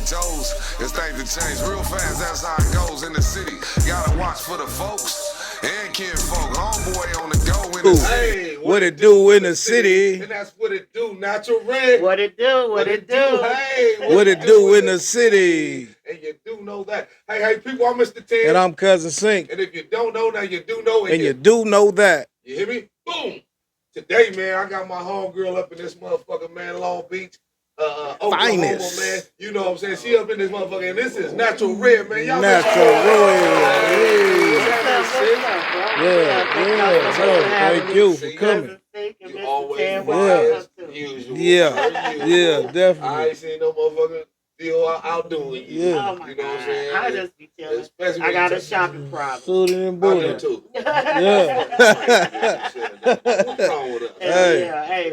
toes. It's things to change real fast, that's how it goes in the city. Gotta watch for the folks and kinfolk. Homeboy on the go in the city. Hey, What it do in the city? And that's what it do, Natural Red. What it do? What it do? Hey, What it do in the city? And you do know that. Hey, people, I'm Mr. Ted. And I'm Cousin Sink. And if you don't know, now you do know. And you do know that. You hear me? Boom. Today, man, I got my homegirl up in this motherfucker, man, Long Beach. Oklahoma, Finest. man. You know what I'm saying? She up in this motherfucker, and this is Natural Red, man. Y'all Natural Red. Yeah. Thank you for coming. You always usual. Yeah, definitely. I ain't seen no motherfucker still outdoing you. Yeah. Oh my You know what I'm God. saying? I just be chilling. Especially I when got you a shopping problem. Suited and I do booted. too. Yeah. What's wrong with us? Hey. Hey,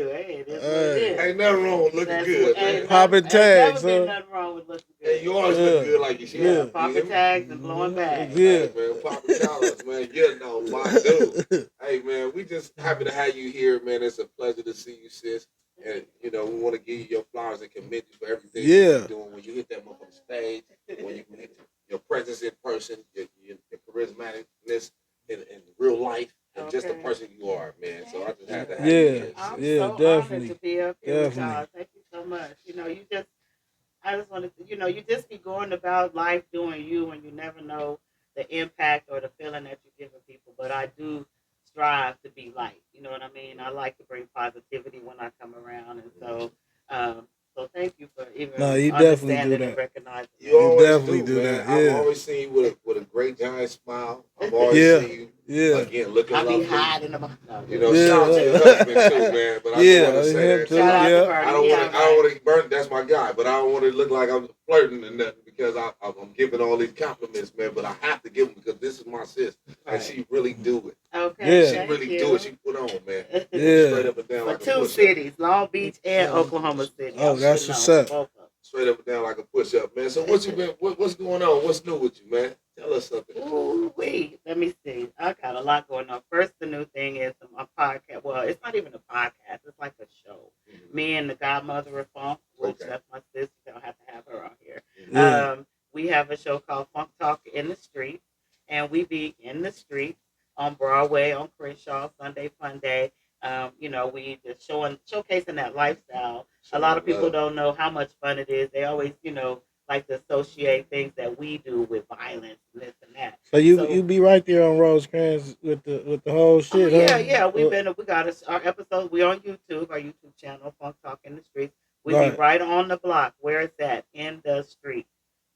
this is what it is. Ain't nothing wrong with looking good, man. Popping tags, Ain't never been huh? nothing wrong with looking good. Hey, you always look good like you should. Yeah, popping tags and blowing bags. Yeah. Hey, man, popping collars, man. You know, my dude. Hey, man, we just happy to have you here, man. It's a pleasure to see you, sis. And, you know, we want to give you your flowers and commend you for everything you're doing. When you hit that motherfucking stage, when you hit your presence in person, your charismaticness in real life, and just the person you are, man. So I just had to have you here. I'm so definitely. honored to be up here with y'all. Thank you so much. You know, I just wanted to, you just be going about life doing you, and you never know the impact or the feeling that you're giving people. But I do strive to be light. You know what I mean? I like to bring positivity when I come around, and so thank you for even you definitely do that. And recognizing You definitely do man. that. Yeah. I've always seen you with a great giant smile. I've always seen you again looking I lovely. be hiding them. You know, shout out to your husband too, man. But I just want to say that. Shout out to Bernie. I don't want to burn. That's my guy, but I don't want to look like I'm flirting and nothing because I'm giving all these compliments, man. But I have to give them because this is my sis, and she really do it. Okay, she really do it. She put on, man. Yeah. Straight up and down. For like two cities, Long Beach and Oklahoma City. Oh, that's what's up. Straight up and down like a push up, man. So what's going on? What's new with you, man? Tell us something. Ooh, wait. Let me see. I got a lot going on. First, the new thing is a podcast. Well, it's not even a podcast. It's like a show. Mm-hmm. Me and the godmother of funk, which that's my sister. I don't have to have her on here. Yeah. We have a show called Funk Talk in the Street, and we be in the street on Broadway on Crenshaw Sunday Fun Day. We just showcasing that lifestyle. A lot of people don't know how much fun it is. They always, like to associate things that we do with violence and this and that. So you be right there on Rosecrans with the whole shit. Yeah. We got our episodes. We on YouTube, our YouTube channel, Funk Talk in the Streets. We be right on the block. Where it's at in the street.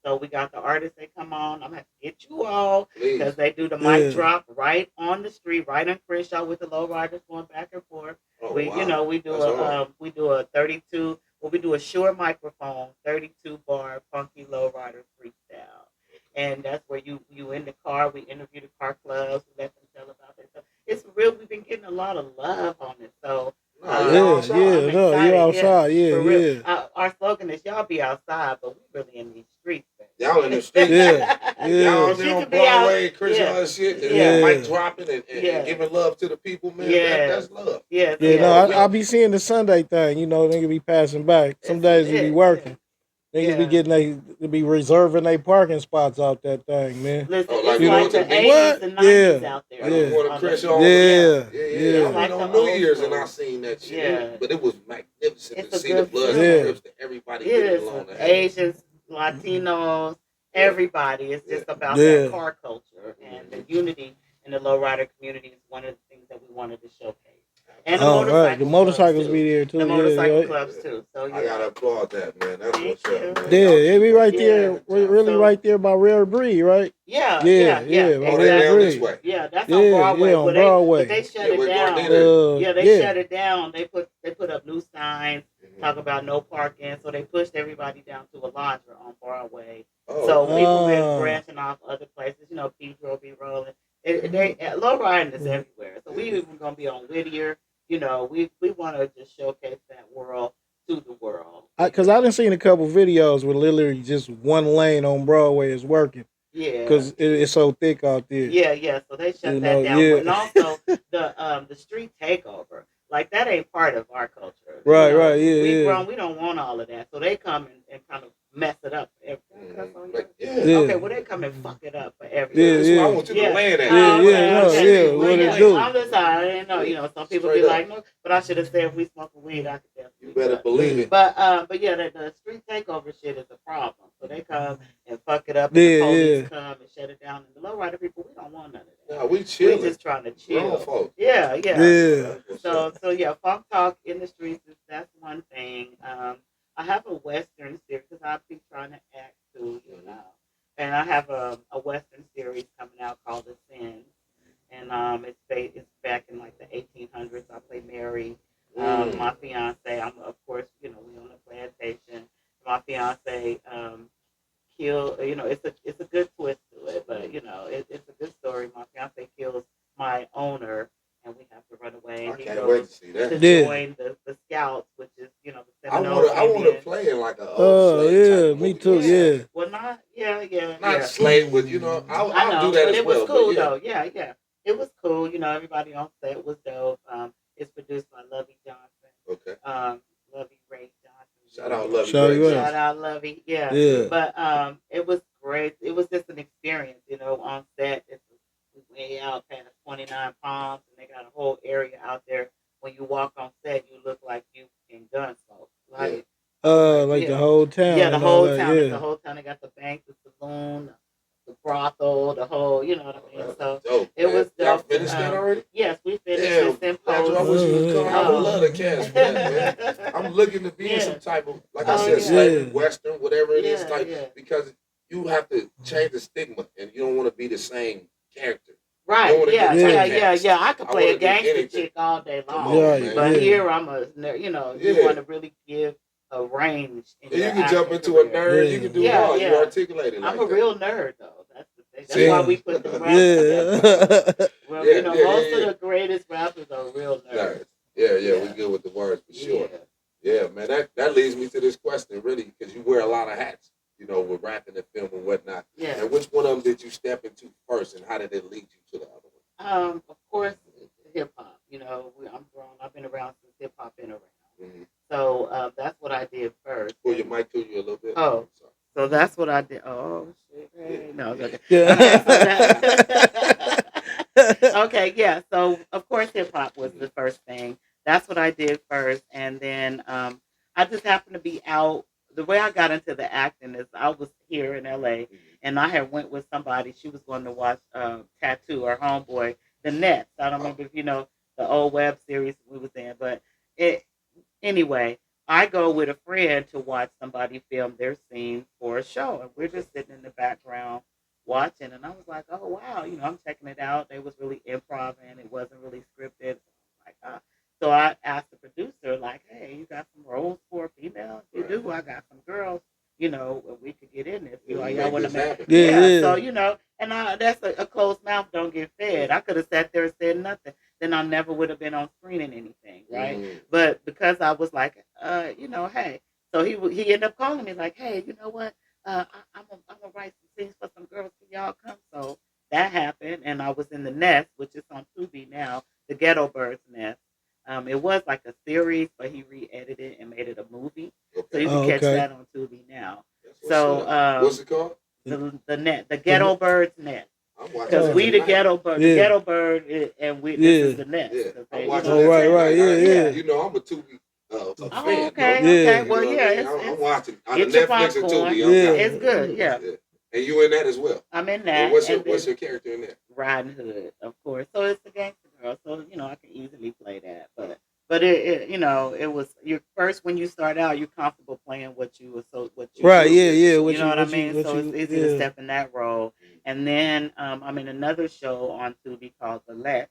So we got the artists that come on. I'm gonna have to get you all because they do the mic drop right on the street, right on Crenshaw with the low riders going back and forth. We do a 32. Well, we do a short microphone, 32 bar funky low rider freestyle, and that's where you in the car. We interview the car clubs, we let them tell about it. So it's real. We've been getting a lot of love on it. So. You're outside. Yeah. Our slogan is y'all be outside, but we really in these streets. Y'all in the streets. Y'all on Broadway, Crenshaw and shit, and mic dropping and giving love to the people, man. That's love. I be seeing the Sunday thing. They can be passing back. Some days they be working. They can be reserving their parking spots out that thing, man. Listen, it's like the 80s and 90s out there. I went on New Year's and I seen that shit. Yeah. But it was magnificent to see the blood strips to everybody getting along. Asians, Latinos, everybody. It's just about that car culture and the unity in the lowrider community is one of the things that we wanted to showcase. And the motorcycles be there too. The motorcycle clubs too. So I gotta applaud that, man. That's what's up, man. They be right there, right there by Rare Breed, right? Yeah. Exactly. Down this way. Yeah, that's on Broadway. On Broadway. They shut it down. Shut it down. They put up new signs, talk about no parking. So they pushed everybody down to a Alondra on Broadway. So people been branching off other places. Pedro be rolling. Low riding is everywhere. So we even gonna be on Whittier. We want to just showcase that world to the world. Because I done seen a couple videos where literally just one lane on Broadway is working. Yeah. Because it's so thick out there. Yeah. So they shut that down. Yeah. And also the street takeover. Like that ain't part of our culture. Right. Yeah. We don't want all of that. So they come and kind of mess it up for everybody. Yeah. Okay, well they come and fuck it up for everybody. Yeah, That's yeah. why I want you to land at. Yeah, Well, what yeah, it do? I'm just I didn't know. You know, some people Straight be up. like, no, but I should have said if we smoking weed, I could definitely. You better believe it. But yeah, the street takeover shit is a problem. So they come and fuck it up, and the police come and shut it down. And the lowrider people, we don't want none of that. No, we chill. We just trying to chill. Grown folk. Yeah. Yeah. So yeah, funk talk in the streets that's one thing. I have a Western series because I be trying to act too, you know. And I have a Western series coming out called The Sin. And it's back in like the 1800s. I play Mary. My fiance, I'm of course, you know, we on a plantation. My fiance kill, you know, it's a good twist to it, but you know, it's a good story. My fiance kills my owner, and we have to run away. I can't wait to see that. To join the scouts, which is, you know, the Seminoles. I want to play in like a slave type me movie. too. Yeah. Well, not Not slave, but you know, I'll do that as well. It was cool though. Yeah. It was cool. You know, everybody on set was dope. It's produced by Lovey Johnson. Okay. Lovey Ray Johnson. Shout out Lovey. Shout out Lovey. Yeah. But it was great. It was just an experience. You know, on set. It's way out past 29 Palms, and they got a whole area out there. When you walk on set, you look like you in Gunsmoke. Like the whole town. Yeah, the whole town. Yeah. The whole town. They got the bank, the saloon, the brothel, the whole. You know what I mean? So dope, it was dope. Y'all finished that already? Yes, we finished this in post. I wish you would come. I would love to cast for that, man. I'm looking to be in some type of, like I said, slavery, Western, whatever it is, because you have to change the stigma, and you don't want to be the same character. Right, yeah. I could play a gangster chick all day long. But here I'm you want to really give a range. You can jump into a nerd, you can do it all. You articulate it like I'm a real nerd, though. That's the thing. That's why we put the rappers. Well, most of the greatest rappers are real nerds. Yeah, we good with the words for sure. Yeah, man, that leads me to this question, really, because you wear a lot of hats, you know, with rapping and film and whatnot. Yeah. And which one of them did you step into first, and how did it lead you to the other one? Of course, hip hop. You know, I'm grown. I've been around since hip hop been around. Mm-hmm. So that's what I did first. Pull your mic to you a little bit. Oh, so that's what I did. Oh shit! Hey. No, okay. Okay, yeah. So of course, hip hop was the first thing. That's what I did first, and then I just happened to be out. The way I got into the acting is I was here in LA, and I had went with somebody. She was going to watch Tattoo, our homeboy, The Nets. I don't remember if you know the old web series we was in, but anyway, I go with a friend to watch somebody film their scene for a show, and we're just sitting in the background watching, and I was like, oh wow, you know, I'm checking it out. They was really improv-ing. It wasn't really scripted. Like, so I asked the producer, like, hey, you got some roles for a female? If you do, I got some girls, you know, we could get in this. You know, y'all want to make it. Yeah. So, you know, and that's a closed mouth don't get fed. I could have sat there and said nothing. Then I never would have been on screen in anything, right? Mm. But because I was like, you know, hey. So he ended up calling me like, hey, you know what? I'm gonna write some things for some girls. Can y'all come? So that happened, and I was in The Nest, which is on Tubi now, the Ghetto Birds Nest. It was like a series, but he re-edited it and made it a movie. Okay. So you can catch that on Tubi now. What's it called? The Ghetto Birds Nest. Because we the Ghetto Bird, the Ghetto Bird, and we this is The Nest. Yeah. I'm watching You know, I'm a Tubi fan. Okay. Well, I'm watching on get Netflix and Tubi. It's good. Yeah. And you in that as well? I'm in that. And what's your character in there? Riding Hood, of course. So it's a gangster girl. So you know I can easily play that. But it you know it was your first when you start out you're comfortable playing what you right. Do. Yeah. You know what I mean? So it's easy to step in that role. And then I'm in another show on Tubi called The Let.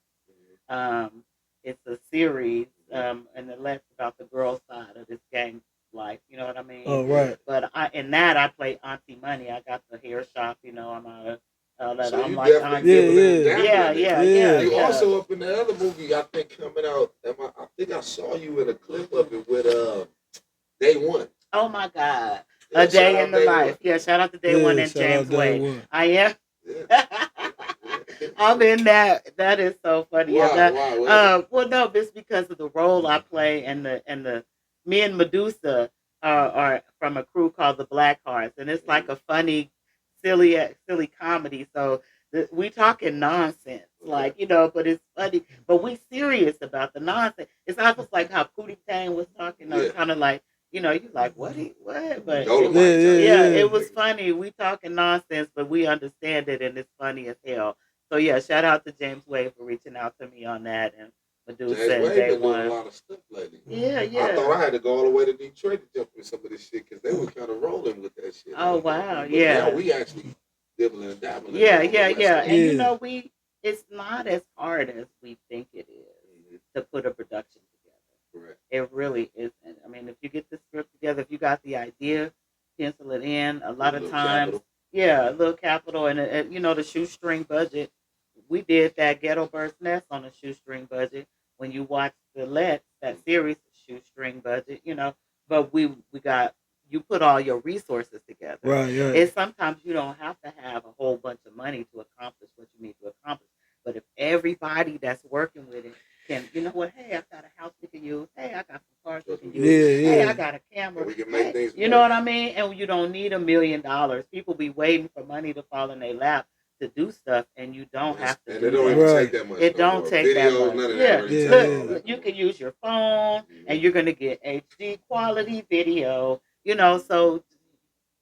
It's a series, and The Let's about the girl side of this gang life. You know what I mean? Oh, right. But in that I play Auntie Money. I got the hair shop. You know, I'm out of. So I'm you like definitely yeah. You also up in the other movie I think coming out. I think I saw you in a clip of it with Day One. Oh my God, A Day in the Life. Yeah, shout out to Day One and James Wade. I am. Yeah. I'm in that. That is so funny. Why? Well, no, it's because of the role I play and the me and Medusa or from a crew called the Black Hearts, and it's like a funny, silly comedy. So we talking nonsense, like but it's funny. But we serious about the nonsense. It's almost like how Pootie Tang was talking, kind of like you like what? But it was funny. We talking nonsense, but we understand it, and it's funny as hell. So yeah, shout out to James Wade for reaching out to me on that, and the dude James said Wade day been doing one. a lot of stuff lately. Yeah. I thought I had to go all the way to Detroit to jump with some of this shit because they were kind of rolling with that shit. Oh wow, but yeah. Now we actually dibbling and dabbling. Yeah. And it's not as hard as we think it is to put a production together. Correct. It really isn't. I mean, if you get the script together, if you got the idea, pencil it in. A lot of times, capital. A little capital and the shoestring budget. We did that Ghetto Bird's Nest on a shoestring budget. When you watch that series, shoestring budget, but we got you put all your resources together. Right. It's sometimes you don't have to have a whole bunch of money to accomplish what you need to accomplish. But if everybody that's working with it can, hey, I got a house we can use. Hey, I got some cars we can use. Hey, I got a camera. We can make things you know what I mean? And you don't need $1 million. People be waiting for money to fall in their lap to do stuff, and you don't have to. And it don't even take that much. It don't take that much. None of that really Look, you can use your phone, and you're gonna get HD quality video. So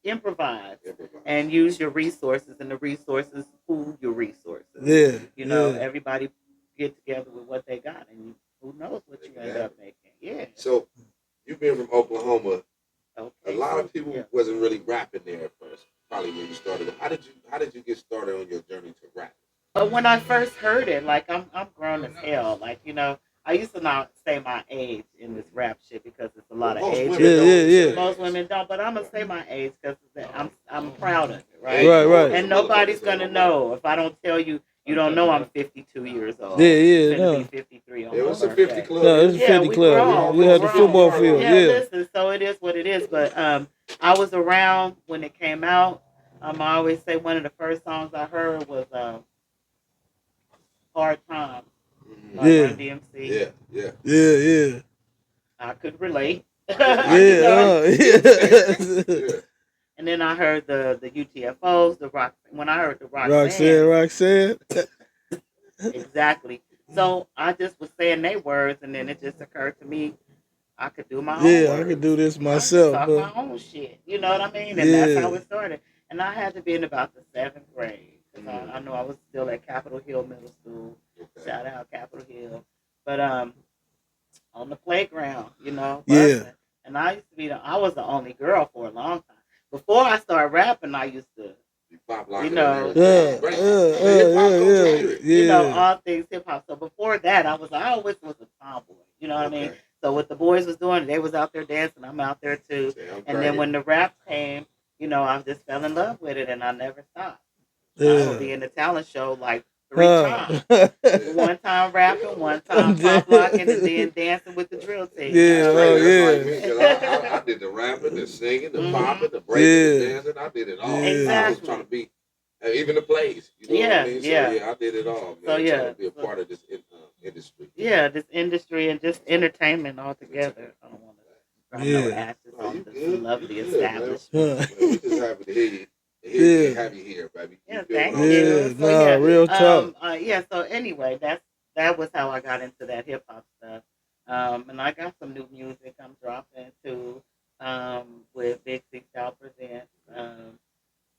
improvise and use your resources, and the resources pool your resources. Everybody get together with what they got, and who knows what you end up making. Yeah. So you being from Oklahoma, okay, a lot of people wasn't really rapping there at first. Probably when you started. How did you get started on your journey to rap? When I first heard it, like I'm grown as hell. Like I used to not say my age in this rap shit because it's a lot of age. Yeah. Most women don't, but I'm gonna say my age because I'm proud of it, right? Right. And nobody's gonna know if I don't tell you. You don't know I'm 52 years old. Yeah. No. 53 on it was a 50 club. No, it's a 50 club. We had the football field. Yeah. Listen, so it is what it is. But I was around when it came out. I always say one of the first songs I heard was "Hard Times" by Run DMC. Yeah. I could relate. Yeah. And then I heard the UTFOs, the rock. When I heard the Roxanne. Exactly. So I just was saying their words, and then it just occurred to me I could do my own. Yeah, I could do this myself. I could talk my own shit. You know what I mean? And that's how it started. And I had to be in about the 7th grade. Because I know I was still at Capitol Hill Middle School. Okay. Shout out Capitol Hill. But on the playground, Yeah. And I used to be I was the only girl for a long time. Before I started rapping, I used to, all things hip hop. So before that, I always was a tomboy. You know what I mean? So what the boys was doing, they was out there dancing. I'm out there too. And then when the rap came, I just fell in love with it, and I never stopped. I would be in the talent show like 3 times. One time rapping, one time pop locking, and then dancing with the drill team. I did the rapping, the singing, the popping, the breaking, the dancing. I did it all. Exactly. I was trying to be, even the plays. You know what I mean? So, I did it all. Man. Trying to be a part of this industry. Yeah, this industry and just entertainment altogether. I don't want to throw no ashes on this lovely establishment. We're just happy to hear you. Have you here, baby. Thank you. So, real talk. So anyway, that was how I got into that hip hop stuff. And I got some new music I'm dropping too, with Big Six Out Presents.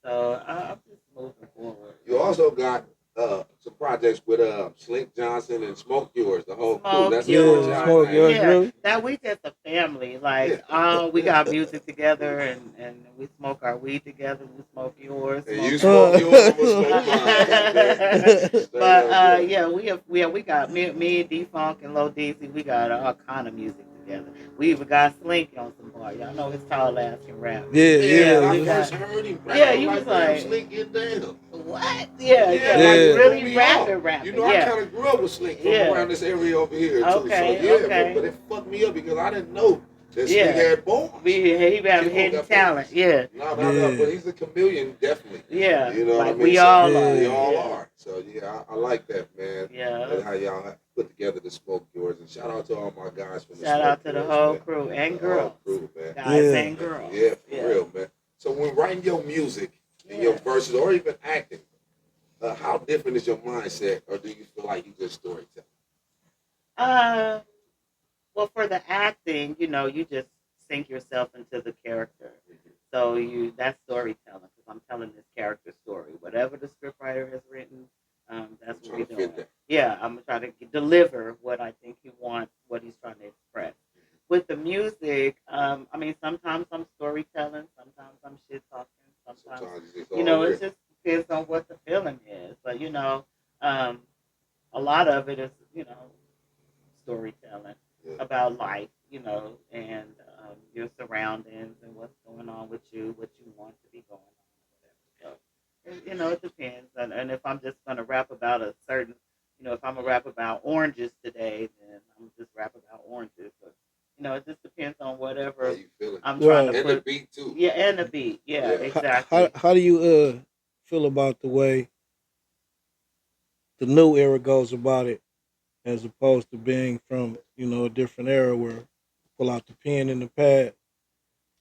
So I'm just moving forward. You also got some projects with Slink Johnson and Smoke Yours, the whole crew. That's Smoke Yours. That we just a family. Like, we got music together, and we smoke our weed together. We smoke yours. And you smoke yours, I'm gonna smoke mine. But we got me and D Funk and Lil Deezy. We got all kind of music together. We even got Slink on some bar. Y'all know his tall ass can rap. I first heard him rap. You was like, Slink get down. What? Like really rapping. You know, I kind of grew up with Slink from around this area over here. Okay, too. So, but it fucked me up because I didn't know This nigga had bars. He have hidden talent. Yeah. No, but he's a chameleon, definitely. Yeah. You know like what I mean? We all so, are. We all are. So I like that, man. Yeah. And how y'all put together the smoke yours. And shout out to all my guys from the Shout smoke out to the whole crew and girls. Crew, man. Guys and girls. Yeah, for real, man. So when writing your music and your verses or even acting, how different is your mindset, or do you feel like you just storytelling? Well, for the acting, you just sink yourself into the character. So that's storytelling because I'm telling this character story. Whatever the scriptwriter has written, that's what we're doing. Yeah, I'm trying to deliver what I think he wants, what he's trying to express. With the music, sometimes I'm storytelling, sometimes I'm shit talking, sometimes it just depends on what the feeling is. But a lot of it is storytelling about life, and your surroundings and what's going on with you, what you want to be going on, whatever. So, it depends. And if I'm just going to rap about a certain, if I'm going to rap about oranges today, then I'm just rap about oranges. But, it just depends on whatever I'm trying to put. And the beat, too. Yeah, and the beat. Yeah. Exactly. How do you feel about the way the new era goes about it, as opposed to being from a different era where pull out the pen and the pad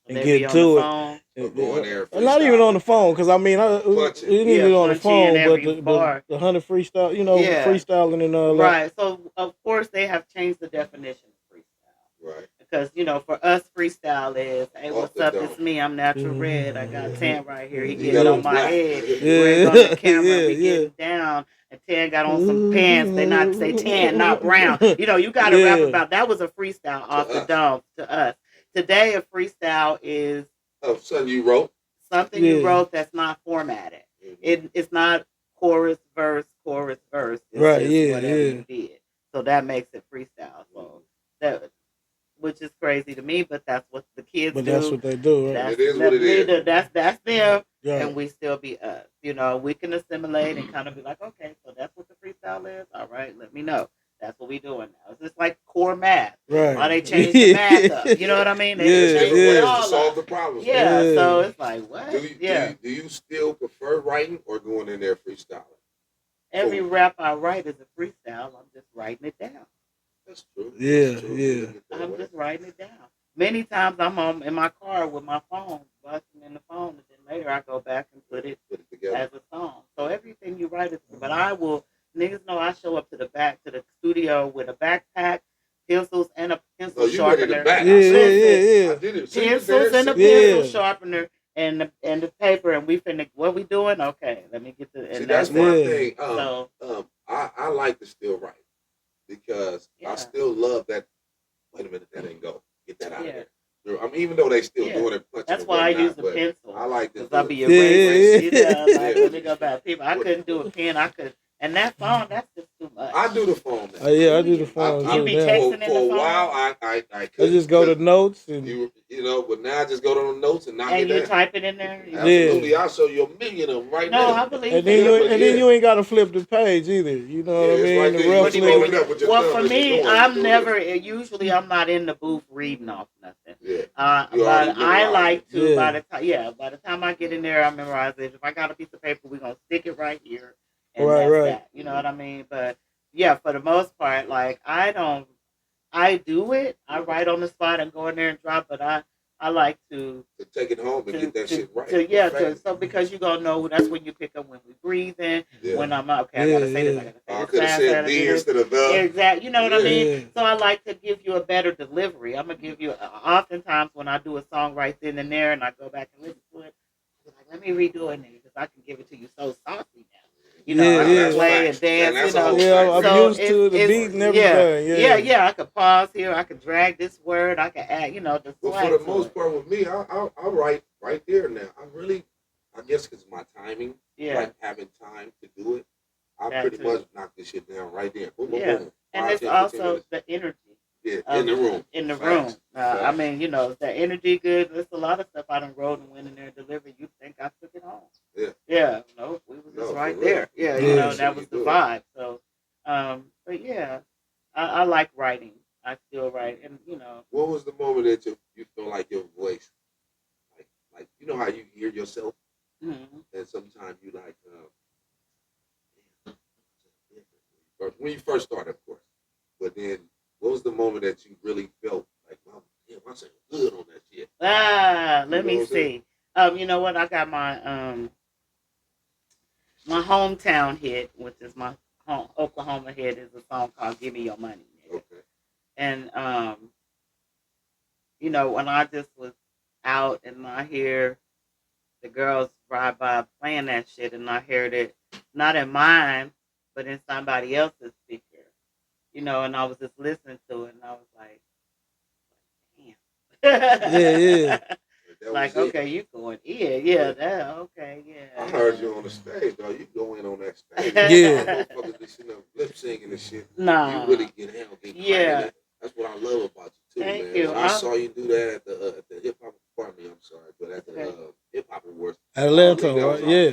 and get to it. Not even on the phone, because it ain't even on the phone, but the 100 freestyle, freestyling and all that. Right. So of course they have changed the definition of freestyle. Right. Because for us freestyle is, hey, what's up? It's me. I'm Natural Red. I got 10 right here. He getting on my head. Red's on the camera. We getting down. And 10 got on some pants. They not say 10, not brown. You got to rap about. That was a freestyle off the dome to us. Today, a freestyle is something you wrote. Something you wrote that's not formatted. It's not chorus, verse. It's right, just whatever you did. So that makes it freestyle. So which is crazy to me, but that's what the kids do. But that's what they do, right? It is what it is. That's them, right. And we still be us. We can assimilate and kind of be like, okay, so that's what the freestyle is. All right, let me know. That's what we doing now. It's just like core math. Right. Why they changed the math up? You know what I mean? They changed it all to solve the problem. Yeah, so it's like, what? Do you still prefer writing or going in there freestyling? Every rap I write is a freestyle. I'm just writing it down. That's true. Yeah. I'm just writing it down. Many times I'm in my car with my phone, busting in the phone, and then later I go back and put it together as a song. So everything you write is, but niggas know I show up to the studio with a backpack, pencils, and a pencil sharpener. Yeah. I did it. Pencils and a pencil sharpener and the paper, and we finna, what we doing? Okay, let me get the. And that's one thing. I like to still write because I still love that. Wait a minute, that ain't go. Get that out of there. Even though they still doing it. That's why I use the pencil. I like this. Because I'll be erasing. Let me go back. People, I couldn't do a pen. And that phone, that's just too much. I do the phone now. I do the phone. You be texting in the phone? For a while, I couldn't. I just go to notes. And but now I just go to the notes and knock it down. And you type it in there? Absolutely. Yeah. I'll show you a million of them right now. No, I believe and then you ain't got to flip the page either. You know what I mean? Right the well, for me, I'm not in the booth reading off nothing. Yeah. But I like to, by the time I get in there, I memorize it. If I got a piece of paper, we're going to stick it right here. And that's that. You know what I mean? But yeah, for the most part, like I do it. I write on the spot and go in there and drop, but I like to take it home and get that shit right. So because you're gonna know that's when you pick up when we breathing, when I'm okay, I gotta say this, I gotta say this. I could have said the instead of the. Exactly. You know what I mean? So I like to give you a better delivery. I'm gonna give you oftentimes when I do a song right then and there and I go back and listen to it, I'm like, let me redo it because I can give it to you so saucy now. I can play and dance, I'm used to the beat and everything. Yeah, I could pause here, I could drag this word, I could add, the But for the most part with me, I write right there now. I guess because my timing, like having time to do it, I pretty much knock this shit down right there. Boom, boom. And it's also the energy. Yeah, in the room. In the room. The energy good. There's a lot of stuff I done wrote and went in there and delivered. You think I took it home. Yeah. Yeah. No, we was just right there. Yeah, that was the vibe. So, but yeah, I like writing. I still write. And, What was the moment that you know how you hear yourself, Mm-hmm. and sometimes you like, when you first started, of course. But then, what was the moment that you really felt like, wow, damn, I sound good on that shit? Let me see. You know what? I got my hometown hit, which is my Oklahoma hit, is a song called "Give Me Your Money." Okay. And you know, when I just was out and I hear the girls ride by playing that shit, and I heard it not in mine, but in somebody else's speaker, you know, and I was just listening to it, and I was like, Yeah, yeah. damn. That Like, was it. okay, you going in, yeah, that, okay, yeah. I heard you on the stage, though. You go in on that stage. Yeah. Motherfuckers be sitting up lip singing and shit. Nah. You really get hell, get Yeah. cracking. That's what I love about you, too, Thank man. you. When I saw you do that at the hip hop, pardon me, I'm sorry, but at the hip hop awards, Atlanta, that was right? Yeah.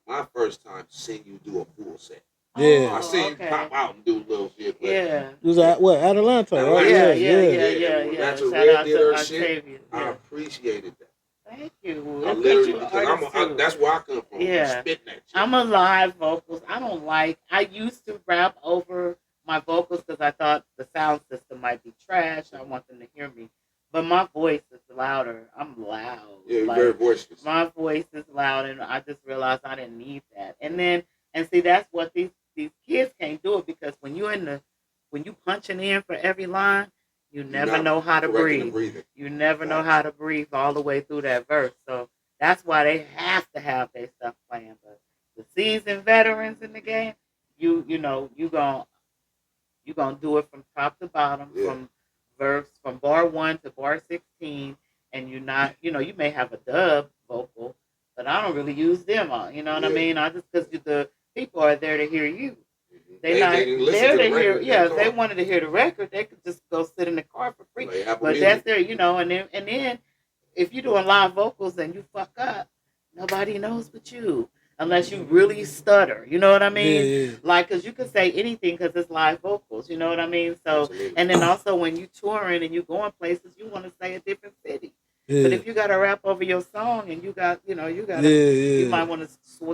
my first time seeing you do a full set. Yeah. I seen you pop out and do a little shit, but Yeah. It was at what? Atlanta, right? Yeah, Yeah. When that's a Shout red out did to her shit, Octavia. I Yeah. appreciated that. Thank you. I Because literally, you're an because artist too. that's where I come from. Yeah. You spitting that shit. I'm a live vocals. I used to rap over my vocals because I thought the sound system might be trash. I want them to hear me. But my voice is louder. I'm loud. Yeah, you're very boisterous. My voice is loud, and I just realized I didn't need that. And see, that's what these kids can't do it, because when you punching in for every line, you never know how to breathe. You never know how to breathe all the way through that verse. So that's why they have to have their stuff playing. But the seasoned veterans in the game, you gonna do it from top to bottom, from bar 1 to bar 16, and you may have a dub vocal, but I don't really use them on. You know what I mean? I just, because the people are there to hear you. They not there to hear. Yeah, if they wanted to hear the record, they could just go sit in the car for free. But that's there, and then if you're doing live vocals and you fuck up, nobody knows but you, unless you really stutter. You know what I mean? Yeah. Like, because you can say anything because it's live vocals. You know what I mean? So, absolutely. and then also when you touring and you going places, you want to say a different city. Yeah. But if you got to rap over your song and you might want to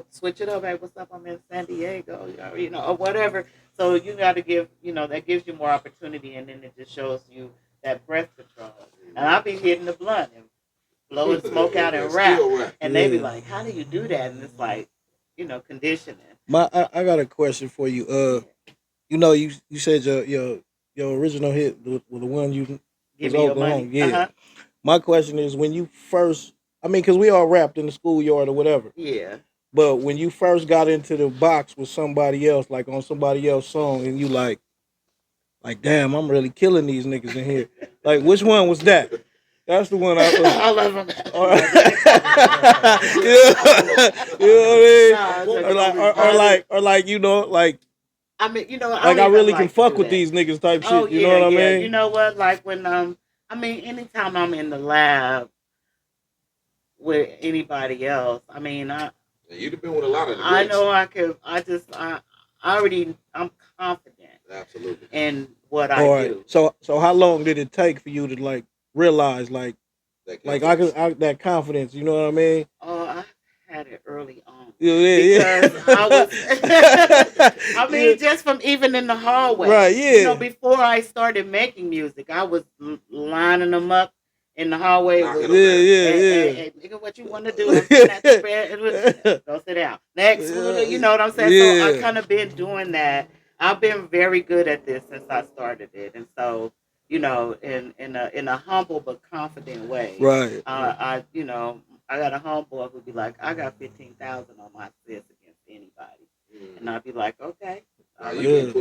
switch it up. Hey, what's up? I'm in San Diego, or whatever. So you got to give, that gives you more opportunity, and then it just shows you that breath control. And I'll be hitting the blunt and blowing smoke out and rap. And they be like, how do you do that? And it's like, conditioning. I got a question for you. You said your original hit was the one you Give was me your Oklahoma. money. Yeah. Uh-huh. My question is, when you first, because we all rapped in the schoolyard or whatever. Yeah. But when you first got into the box with somebody else, like on somebody else's song, and you like, damn, I'm really killing these niggas in here. Like, which one was that? That's the one I was. I love them. You know what I mean? Or like, I mean, like I really can fuck with these niggas type shit. You know what I mean? You know what? Like when anytime I'm in the lab with anybody else, you've been with a lot of the I know I could. I'm confident. Absolutely. In what I do. So how long did it take for you to like realize like that confidence? You know what I mean? Oh, I had it early on. Yeah. Because I was. Just from even in the hallway. Right. Yeah. Before I started making music, I was lining them up in the hallway. Yeah. Nigga, what you want to do? I'm sitting at the bed. Go sit down. Next, you know what I'm saying? Yeah. So I kind of been doing that. I've been very good at this since I started it, and so in a humble but confident way. Right. I got a homeboy who'd be like, I got 15,000 on my fist against anybody, and I'd be like, okay. I did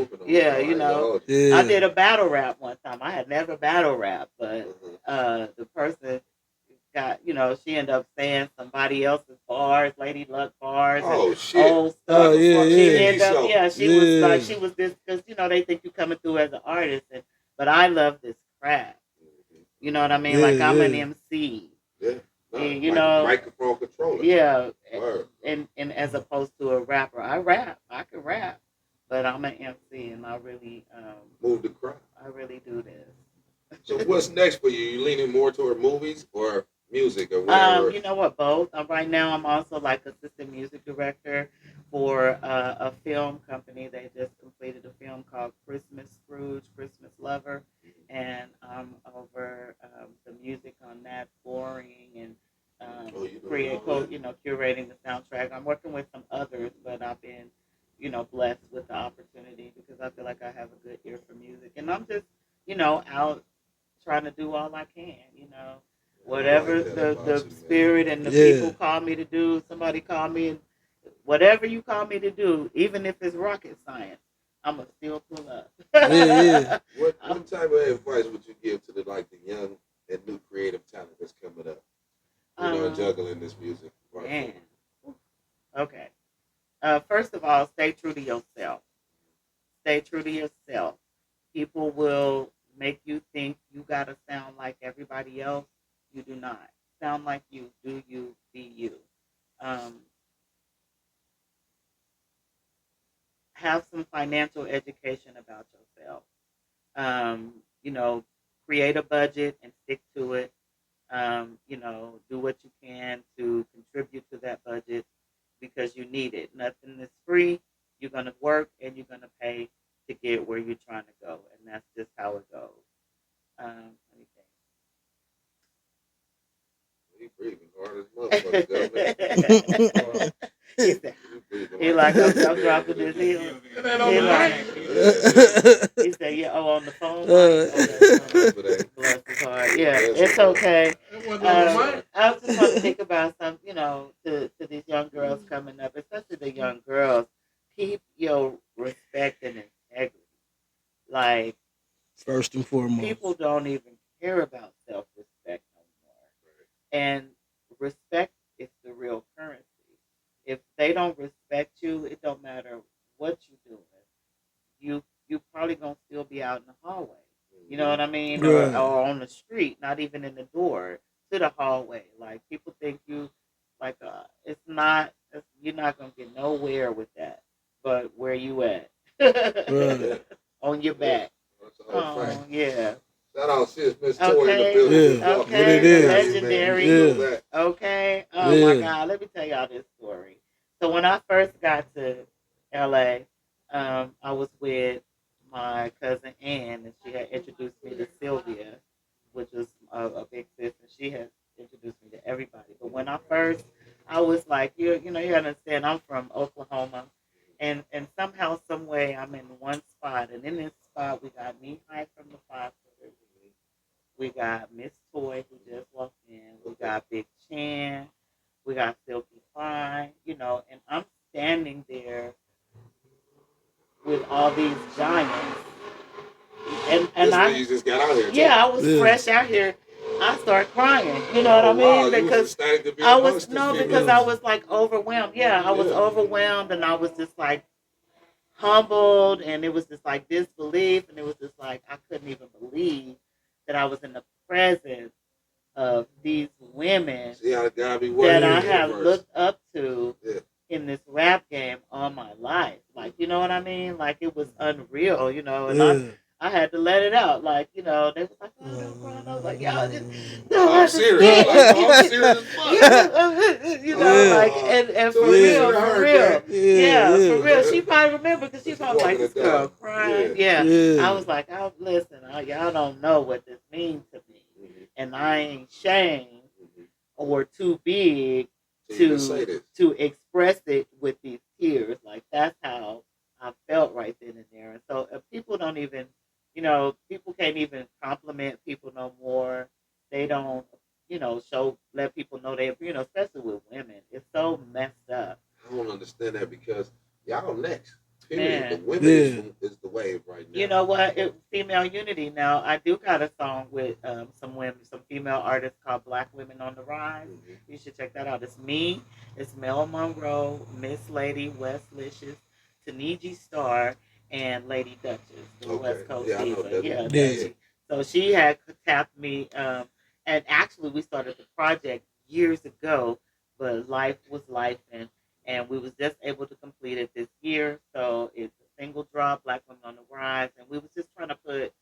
a battle rap one time. I had never battle rap, but the person got, she ended up saying somebody else's bars, Lady Luck bars, and old stuff. She was this, because they think you coming through as an artist, but I love this craft. You know what I mean? I'm an MC. Yeah. And, microphone controller. Yeah. And as opposed to a rapper, I can rap, but I'm an MC, and I really move the crowd. I really do this. So what's next for you? You leaning more toward movies or music? music or whatever? You know what? Both. Right now, I'm also like assistant music director for a film company. They just completed a film called Christmas Scrooge, Christmas Lover, and I'm over the music on that, scoring and curating the soundtrack. I'm working with some others, but I've been, blessed with the opportunity because I feel like I have a good ear for music, and I'm just, out trying to do all I can, whatever like the you, spirit and the people call me to do. Somebody call me, and whatever you call me to do, even if it's rocket science, I'ma still pull up. What type of advice would you give to the young and new creative talent that's coming up? Juggling this music. Man. Okay. First of all, stay true to yourself. Stay true to yourself. People will make you think you gotta sound like everybody else. You do not. Sound like you. Do you. Be you. Um, have some financial education about yourself. Um, you know, create a budget and stick to it. Do what you can to contribute to that budget because you need it. Nothing is free. You're gonna work and you're gonna pay to get where you're trying to go, and that's just how it goes. Let me He breathing hard as motherfucker, think. He like, I'm dropping this heel. He said, yeah, on the phone. Bless his heart. Yeah, it's okay. I just want to think about some, to these young girls coming up, especially the young girls. Keep your respect and integrity. Like, first and foremost, people don't even care about self-respect no more. And respect is the real currency. If they don't respect you, it don't matter what you're doing. You probably gonna still be out in the hallway. You know what I mean? Or on the street, not even in the door to the hallway. Like people think you like it's not you're not gonna get nowhere with that. But where you at? On your back. Oh yeah. Shout out sis, Miss Toy in the building. Yeah. Okay, legendary. Okay. Oh my God, let me tell y'all this story. So when I first got to LA, I was with my cousin Ann, and she had introduced me to Sylvia, which was a big sis, and she had introduced me to everybody. But when I was like, you understand, I'm from Oklahoma, and somehow, some way, I'm in one spot, and in this spot, we got Knee High from the Five Footers. We got Miss Toy who just walked in. We got Big Chan. We got Silky Fine. And I'm standing there with all these giants. And you just got out here. Yeah, I was fresh out here. I started crying. You know what I mean? Because because I was like overwhelmed. Yeah, I was overwhelmed, and I was just like humbled, and it was just like disbelief, and it was just like I couldn't even believe that I was in the presence of these women that I have looked up to in this rap game all my life. Like, you know what I mean? Like, it was unreal, and I had to let it out. Like, they was like, oh, don't cry. And I was like, y'all just don't I'm serious. I'm serious as fuck. And for real. Yeah, for real. She probably remember because she probably like, this girl crying. Yeah. I was like, listen, y'all don't know what this means to me. And I ain't ashamed or too big to express it with these tears. Like, that's how I felt right then and there. And so if people don't even, people can't even compliment people no more. They don't, let people know they, especially with women. It's so messed up. I don't understand that because y'all next. Period. The women is the wave right now. You know what? Female unity. Now, I do got a song with some women, some female artists called Black Women on the Rise. Mm-hmm. You should check that out. It's me, it's Mel Monroe, Miss Lady, Westlicious, Taniji Star, and Lady Duchess, the West Coast diva. Yeah. So she had tapped me, and actually we started the project years ago, but life was life, and we was just able to complete it this year. So it's a single drop, Black Women on the Rise, and we was just trying to put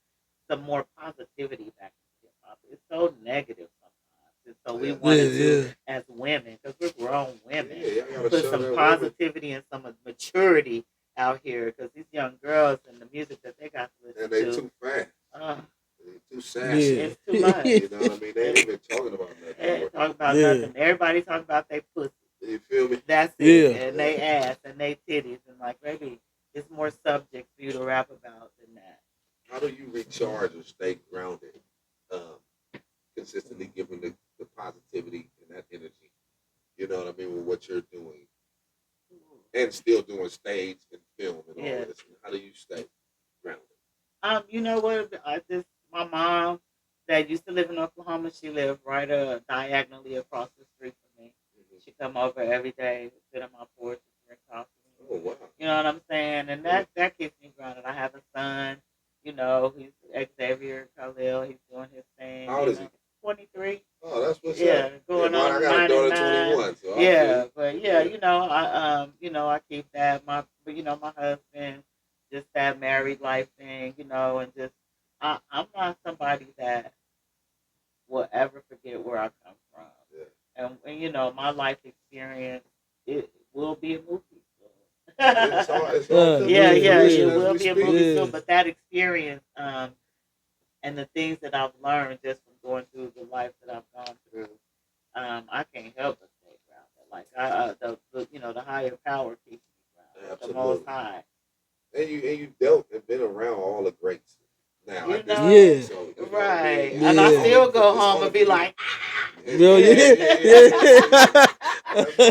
some more positivity back into hip hop. It's so negative sometimes. And so we wanted to, yeah. as women, because we're grown women, Yeah, y'all gotta put show some that women. positivity and some maturity out here. Because these young girls and the music that they got to listen And they to, too fast. uh, They too sassy. Yeah. it's too much. You know what I mean? They ain't even talking about nothing They anymore. ain't talking about Yeah. nothing. Everybody talking about their pussy. You feel me? That's it. Yeah. And they ass and they titties. And like, baby, it's more subject for you to rap about than that. How do you recharge or stay grounded? Consistently giving the positivity and that energy. You know what I mean? With what you're doing. And still doing stage and film and all this. How do you stay grounded? You know what? My mom that used to live in Oklahoma, she lived right diagonally across the street from me. Mm-hmm. She come over every day, sit on my porch, and drink coffee. Oh wow! You know what I'm saying? And that keeps me grounded. I have a son. You know, he's Xavier Khalil. He's doing his thing. How old is he? 23. Oh, that's what's Yeah, up. going Yeah, on I got a daughter 99. 21. So Yeah, but yeah, I keep that. My husband, just that married life thing, and just I'm not somebody that will ever forget where I come from, and my life experience, it will be a movie. It's all Yeah, fruition it as will we be a speak. movie soon. But that experience, and the things that I've learned just from going through the life that I've gone through, I can't help but stay grounded. Like the higher power keeps me grounded. Absolutely. The Most High. And you dealt and been around all the greats. Now, You at this know, Yeah. point, so, you know what I right? mean? And I Yeah. still go home and be like, Yo, Yeah.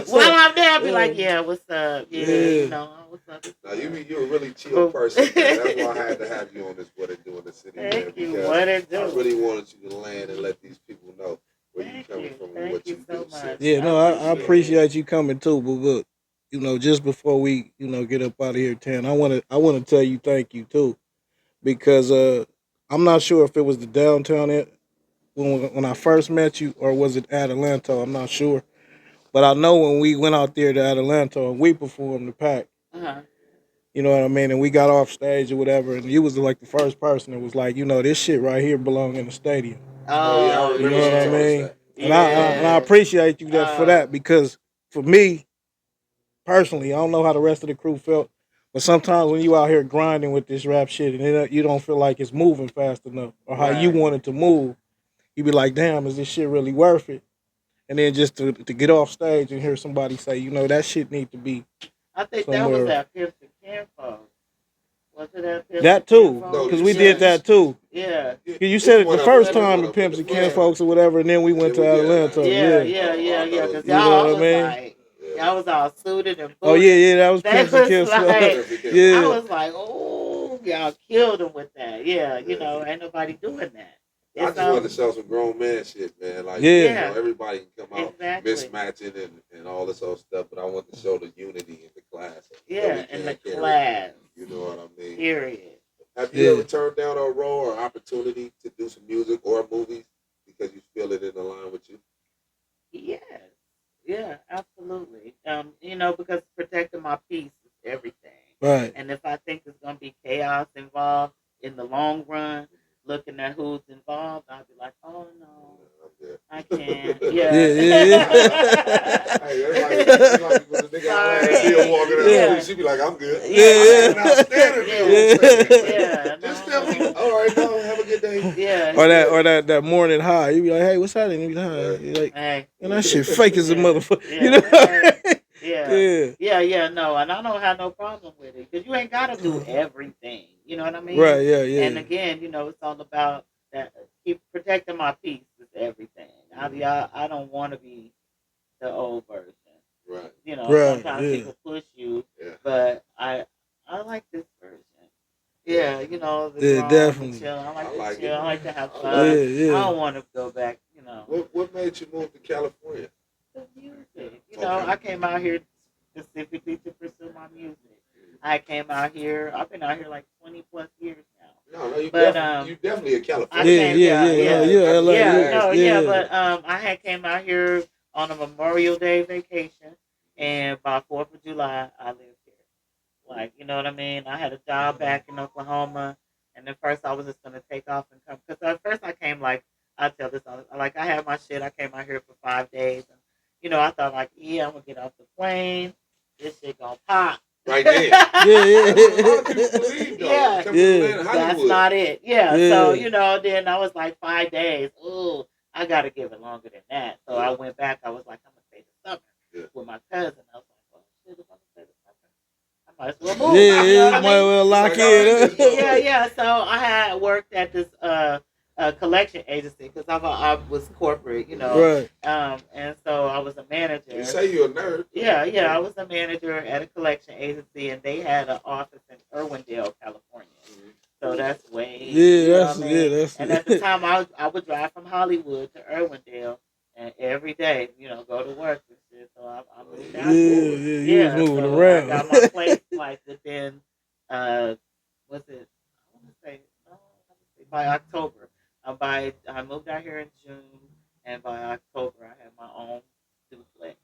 while I'm there, I'll be like, yeah, what's up? Yeah, what's up? Now you're a really chill person, man. That's why I had to have you on this What It Do in the City, man. Thank you. Because What it do? I really wanted you to land and let these people know where you Thank coming you. from and Thank what you you so do. much. Sis. Yeah, no, I I appreciate you coming too. But look, just before we, get up out of here, Tan, I wanna tell you thank you too, because I'm not sure if it was the downtown when I first met you, or was it Atlanta. I'm not sure, but I know when we went out there to Atlanta and we performed the pack. Uh-huh. You know what I mean? And we got off stage or whatever, and you was like the first person that was like, this shit right here belong in the stadium. Oh yeah, I Oh, remember You know what I you told us mean? that. And I appreciate you for that, because for me personally, I don't know how the rest of the crew felt, but sometimes when you out here grinding with this rap shit and you don't feel like it's moving fast enough or how you want it to move, you be like, damn, is this shit really worth it? And then just to get off stage and hear somebody say, that shit need to be I think somewhere. that was at Pimps and Kinfolk. Was it at Pimps That and too, Kinfolk? because we did that too. Yeah. You said it the first time in in Pimps and Kinfolks or whatever, and then we went to did Atlanta. Yeah. Because You know y'all what I was mean? like, y'all was all suited and Oh booted. yeah, that was They Pimps and was Kinfolks. like, I Yeah. was like, oh, y'all killed him with that. Yeah, ain't nobody doing that. I just wanted to show some grown man shit, man. Like, everybody can come out mismatching and all this other stuff, but I want to show the unity in the class. Yeah, in the class. You know what I mean? Period. Have you ever turned down a role or opportunity to do some music or movies because you feel it in the line with you? Yes. Yeah, absolutely. Because protecting my peace is everything. Right. And if I think there's gonna be chaos involved in the long run, looking at who's involved, I'll be like, oh no, I can't. Yeah. Hey, that's like when the nigga Alan walking out, she be like, I'm good. Just tell me, all right, no, have a good day. Yeah. Or that morning high. You be like, hey, what's happening? You be like, hi. You're like, and that shit fake as a motherfucker. Yeah. No, and I don't have no problem with it, because you ain't gotta do everything. You know what I mean? Right. Yeah. And again, it's all about that. Keep protecting my peace is everything. I don't want to be the old version. Right. Sometimes people push you, but I like this version. Yeah, definitely. Chill. I like to chill. It. I like to have fun. Yeah. I don't want to go back. What made you move to California? The music. I came out here specifically to pursue my music. I came out here. I've been out here like 20 plus years now. No, you but definitely a Californian. But I had came out here on a Memorial Day vacation, and by 4th of July, I lived here. Like, you know what I mean? I had a job back in Oklahoma, and at first I was just gonna take off and come, because at first I came like I tell this like I had my shit. I came out here for 5 days, and I thought like, yeah, I'm gonna get off the plane. This shit gonna pop. Right there. Yeah, That's what a lot of people believe, though. Yeah. That's not it. Yeah. So then I was like 5 days. Ooh, I gotta give it longer than that. So I went back. I was like, I'm gonna stay the summer with my cousin. I was like, oh shit, if I'm gonna stay the summer, I might as well move. Yeah, You know what I might mean? well lock Like, in. Yeah. So I had worked at this collection agency because I was corporate, Right. and so I was a manager. You say you're a nerd. Yeah, I was a manager at a collection agency, and they had an office in Irwindale, California. So that's way. That's And at the time, I would drive from Hollywood to Irwindale, and every day, go to work and shit. So I moved out here. You was moving so around. I got my place like within, what's it? I want to say, by October. I moved out here in June, and by October, I had my own duplex.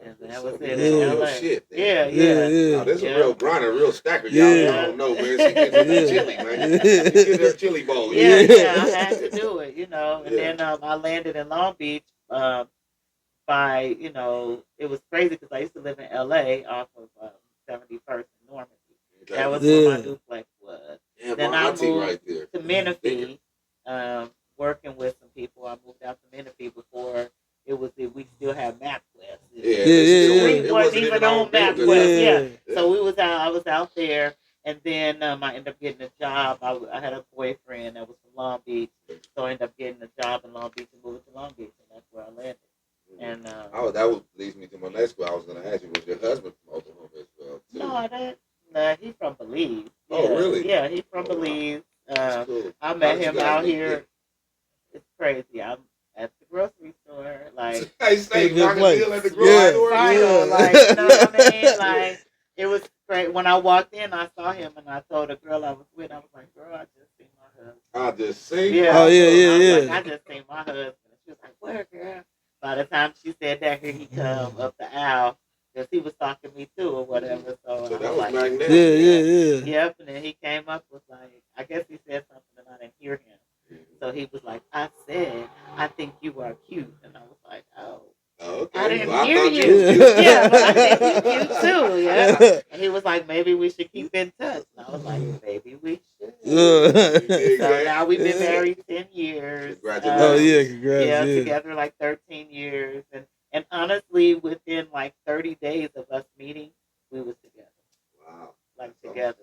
And that was it in LA. Shit, yeah. Oh, this is a real grinder, real stacker. Y'all don't know, man. She gets that chili, man. She gets her chili bowl. Yeah, I had to do it, And then I landed in Long Beach by, it was crazy because I used to live in LA off of 71st and Normandy. That was where my duplex was. Yeah, then my I auntie moved right there. to Menifee, working with some people. I moved out to Menifee before we still had MapQuest. It wasn't even on MapQuest. So I was out there, and then I ended up getting a job. I had a boyfriend that was from Long Beach, so I ended up getting a job in Long Beach and moving to Long Beach, and that's where I landed. And that leads me to my next question. I was going to ask you, was your husband from Oklahoma as well? Too? No, he's from Belize. Oh, really? Yeah, he's from Belize. Cool. I met him out here. It's crazy. I'm at the grocery store, like hey, say deal at the grocery store. Like, you know what I mean? Like, it was great. When I walked in, I saw him, and I told the girl I was with, I was like, "Girl, I just seen my husband." I just seen. Yeah. Oh yeah. Like, I just seen my husband. She was like, "Where, girl?" By the time she said that, here he come up the aisle. Because he was talking to me too or whatever. So that was was like, magnetic. Yeah. Yep, and then he came up with like, I guess he said something and I didn't hear him. So he was like, I said, I think you are cute. And I was like, oh. Okay. I didn't well, hear you. Yeah, but I think you're cute too. Yeah. And he was like, maybe we should keep in touch. And I was like, maybe we should. So now we've been married 10 years. Congratulations. Congrats. Yeah, together like 13 years. And honestly, within like 30 days of us meeting, we was together. Wow. Like together.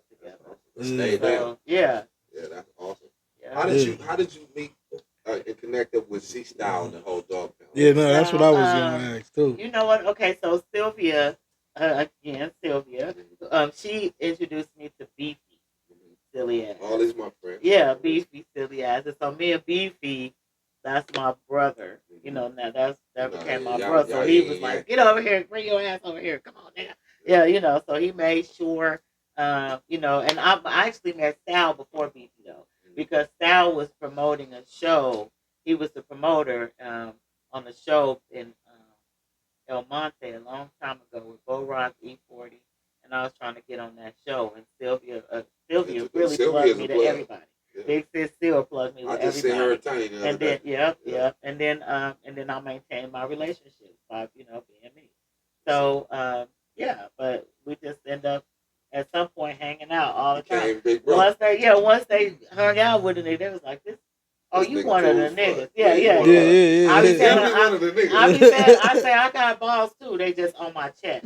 Stay down. Yeah. Yeah, that's awesome. Yeah. How did you meet and connect up with C Style and the whole dog pound? Yeah, no, that's what I was gonna ask too. You know what? Okay, so Sylvia, she introduced me to Beefy, silly ass. All these my friends. Yeah, Beefy, silly ass. And so me and Beefy, that's my brother. Now that became my brother. So he was like, "Get over here, bring your ass over here. Come on now." Yeah, so he made sure, and I actually met Sal before Beefy though, because Sal was promoting a show. He was the promoter on the show in El Monte a long time ago with Bo Rock E40, and I was trying to get on that show. And Sylvia really plugged me to everybody. Yeah. Big Sis still plugged me with everybody. I just seen her tiny the other day. Yep. And then I maintained my relationship by being me. So but we just end up at some point hanging out all the time. Once they hung out with it, they was like, "This, you one of the niggas." Yeah. I be saying, I say I got balls too. They just on my chest.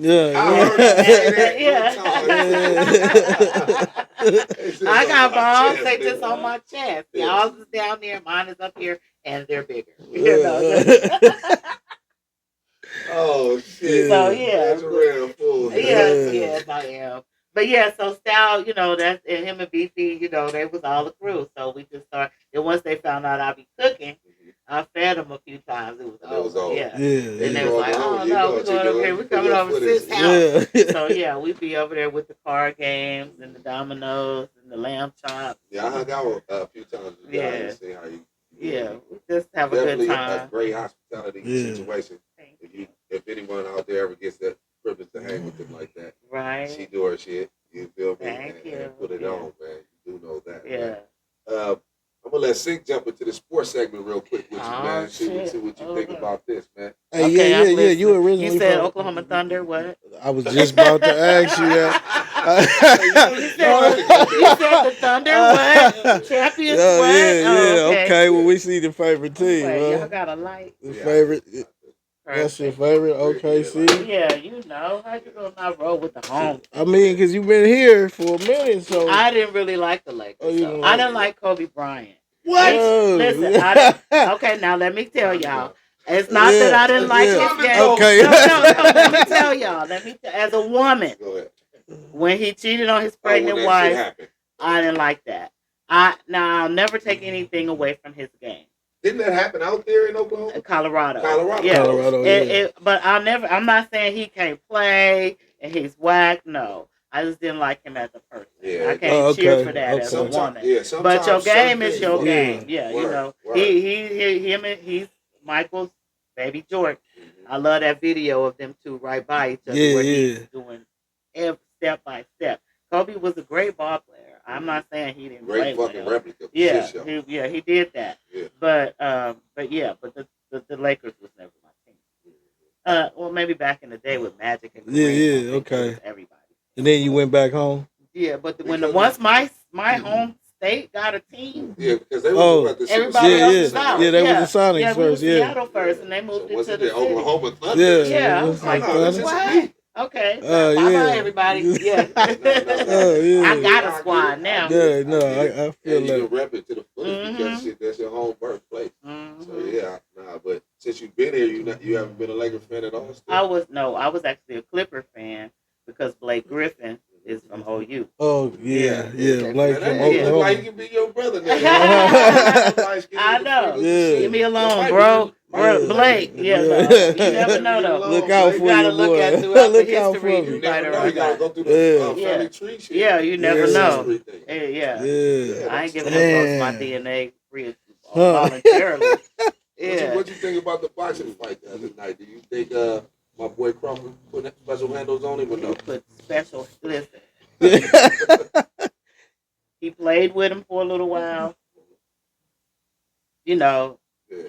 I got balls. They just on my chest. Y'all is down there, mine is up here, and they're bigger. Oh shit! So that's a real fool. Yes, I am. But yeah, so Sal, that's and him and Beefy, they was all the crew. So we just started. And once they found out I be cooking, I fed them a few times. It was over. Yeah. And they was like, "Oh no, we're going over here. We're coming over to Sis' house." So we be over there with the card games and the dominoes and the lamb chops. Yeah, I hung out a few times with you guys to see how you. Yeah, we just have a good time. A great hospitality situation. If anyone out there ever gets that privilege to hang with them like that, right? She do her shit. You feel me? Thank you. And put it on, man. You do know that. Yeah. I'm gonna let Sink jump into the sport sports segment real quick with you, man. See what you think about this, man. Hey, Okay, yeah. You originally You said from Oklahoma Thunder. What? I was just about to ask you that. You said the Thunder. What? Champions. Oh, What? yeah. Oh, okay. Okay, well, we see the favorite team. Wait, y'all got a light. The favorite. That's your favorite. Okay, see. Yeah, you know how you gonna not roll with the home. I mean, because you've been here for a minute, so I didn't really like the Lakers. I didn't like Kobe Bryant. What? Listen, okay, now let me tell y'all. It's not that I didn't like his game. Okay. No, let me tell y'all. As a woman, when he cheated on his pregnant wife, I didn't like that. I'll never take anything away from his game. Didn't that happen out there in Oklahoma? Colorado. Yeah. Colorado, yeah. But I'm not saying he can't play and he's whack. No. I just didn't like him as a person. Yeah. I can't cheer for that as a woman. Yeah, but your game is your game. Yeah, you know. He's Michael's baby Jordan. I love that video of them two right by each other where he's doing step by step. Kobe was a great ball player. I'm not saying he didn't play well. Great fucking replica. Yeah, he did that. Yeah. But the Lakers was never my team. Well, maybe back in the day with Magic and Kareem, okay. Everybody. And then you went back home. Yeah, but once my home state got a team. Yeah, because they were everybody else was out. Yeah, they was the Sonics first. Seattle first, and they moved into the Oklahoma Thunder. Yeah, I was like, what? Okay. Bye, everybody. Yeah. I got a squad now. Yeah, no, I feel like you can rep it to the fullest because shit, that's your home birthplace. So yeah, but since you've been here, you haven't been a Lakers fan at all. Still? I was actually a Clipper fan because Blake Griffin is from OU. Oh yeah. Blake from Oklahoma. Like he can be your brother now. I know. Yeah. Leave me alone, bro. Blake, you never know though. Look out for you, gotta look at throughout the history. You never know. You gotta go through the family tree shit. Yeah, you never know. Yeah. I ain't giving up my DNA free voluntarily. What you think about the boxing fight the other night? Do you think my boy Crawford put special handles on him or no? Put special. Listen. He played with him for a little while.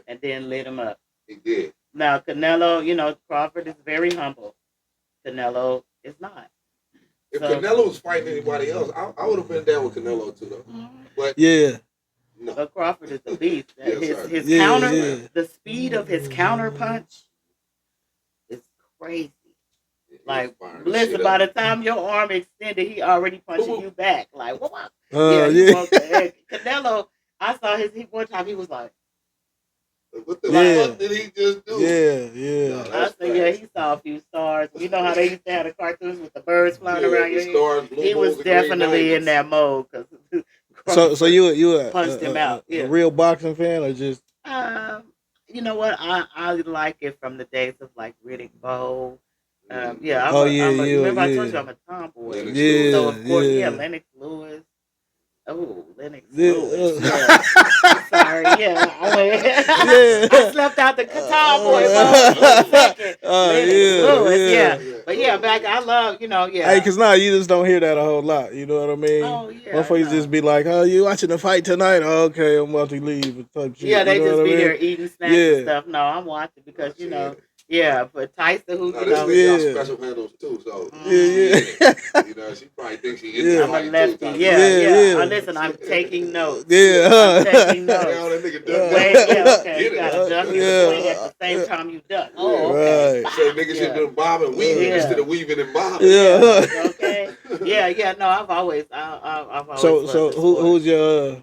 And then lit him up. He did. Now, Canelo, Crawford is very humble. Canelo is not. If Canelo was fighting anybody else, I would have been down with Canelo too, though. But no. But Crawford is a beast. His counter, the speed of his counter punch is crazy. Like, listen, by the time your arm extended, he already punching you back. Like, what? Canelo, I saw one time he was like, what the fuck did he just do? Yeah. I said, he saw a few stars. You know how they used to have the cartoons with the birds flying around your head? He was definitely in that mode. So you punched him out. A real boxing fan or just? You know what? I like it from the days of like Riddick Bowe. Remember I told you I'm a tomboy. So of course, Lennox Lewis. Oh, Lennox Lewis. Sorry, I slept out the tomboy second. Lewis, But back I love, Hey, because now you just don't hear that a whole lot. You know what I mean? Oh, yeah. Motherfuckers just be like, oh, you watching the fight tonight? Oh, okay, I'm about to leave. Type shit. Yeah, they just be there eating snacks and stuff. No, I'm watching because, but Tyson, who special handles too, so she probably thinks she is. I'm a lefty. Listen, I'm taking notes. I'm taking notes. You gotta duck and swing at the same time you duck. Oh, okay. Right. So niggas should been bobbing, weaving instead of weaving and bobbing. Okay. No, I've always. So who's your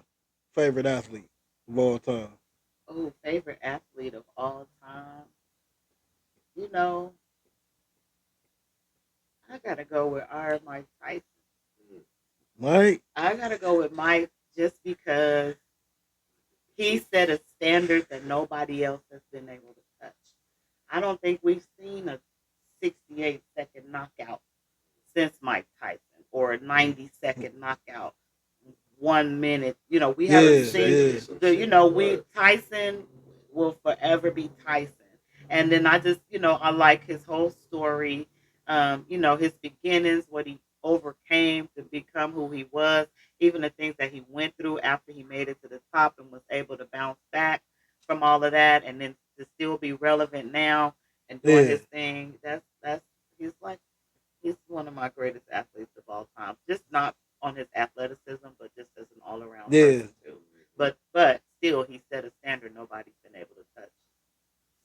favorite athlete of all time? Oh, favorite athlete of all time. I gotta go with Mike Tyson. Mike? I gotta go with Mike just because he set a standard that nobody else has been able to touch. I don't think we've seen a 68-second knockout since Mike Tyson or a 90-second knockout. 1 minute. We haven't seen Tyson will forever be Tyson. And then I just, I like his whole story, his beginnings, what he overcame to become who he was, even the things that he went through after he made it to the top and was able to bounce back from all of that, and then to still be relevant now and doing his thing. That's he's like he's one of my greatest athletes of all time. Just not on his athleticism, but just as an all around person too. But still, he set a standard nobody's been able to touch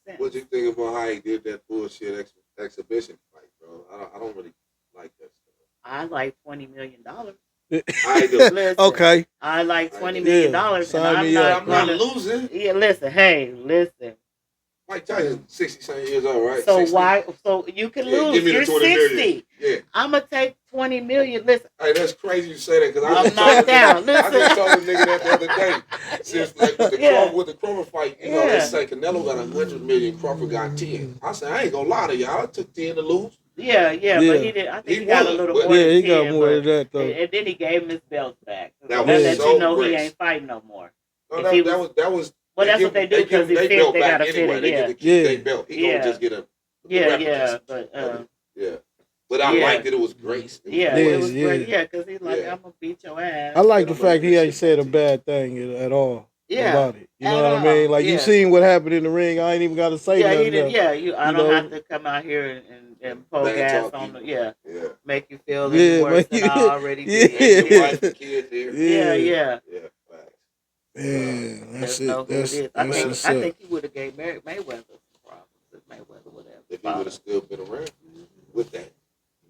since. What you think about how he did that bullshit exhibition fight, bro? I don't really like that stuff. I like $20 million. I do. Listen, Okay. I like $20 million, and I'm not losing. Yeah, listen. Mike Tyson, 60-something years old, right? So 60? why? So you can lose. Give me You're the 20 60. million. Yeah. I'm gonna take $20 million. Listen. Hey, that's crazy you say that because I'm knocked down. I just told a nigga that the other day. Since like with the Crawford fight, you know, they say Canelo got 100 million, Crawford got 10. I said I ain't gonna lie to y'all. I took 10 to lose. Yeah, but he did. I think he got a little more. Yeah, he 10, got more than that though. And then he gave him his belts back. That let so you know great. he ain't fighting no more. No, that was. Well, that's what they do because they feel they gotta fit it. They get to keep their belt. He gonna just get a. But I liked it. It was great. It was great. Yeah, because he's like, I'm gonna beat your ass. I like the fact he ain't said a bad thing at all about it. You know what I mean? Like you seen what happened in the ring. I ain't even got to say nothing. He did. I don't have to come out here and poke ass on the make you feel worse than I already did. Your wife and kids there. Yeah. Man, that's it. I think he would have gave Mayweather some problems if Mayweather would have. If he would have still been around with that,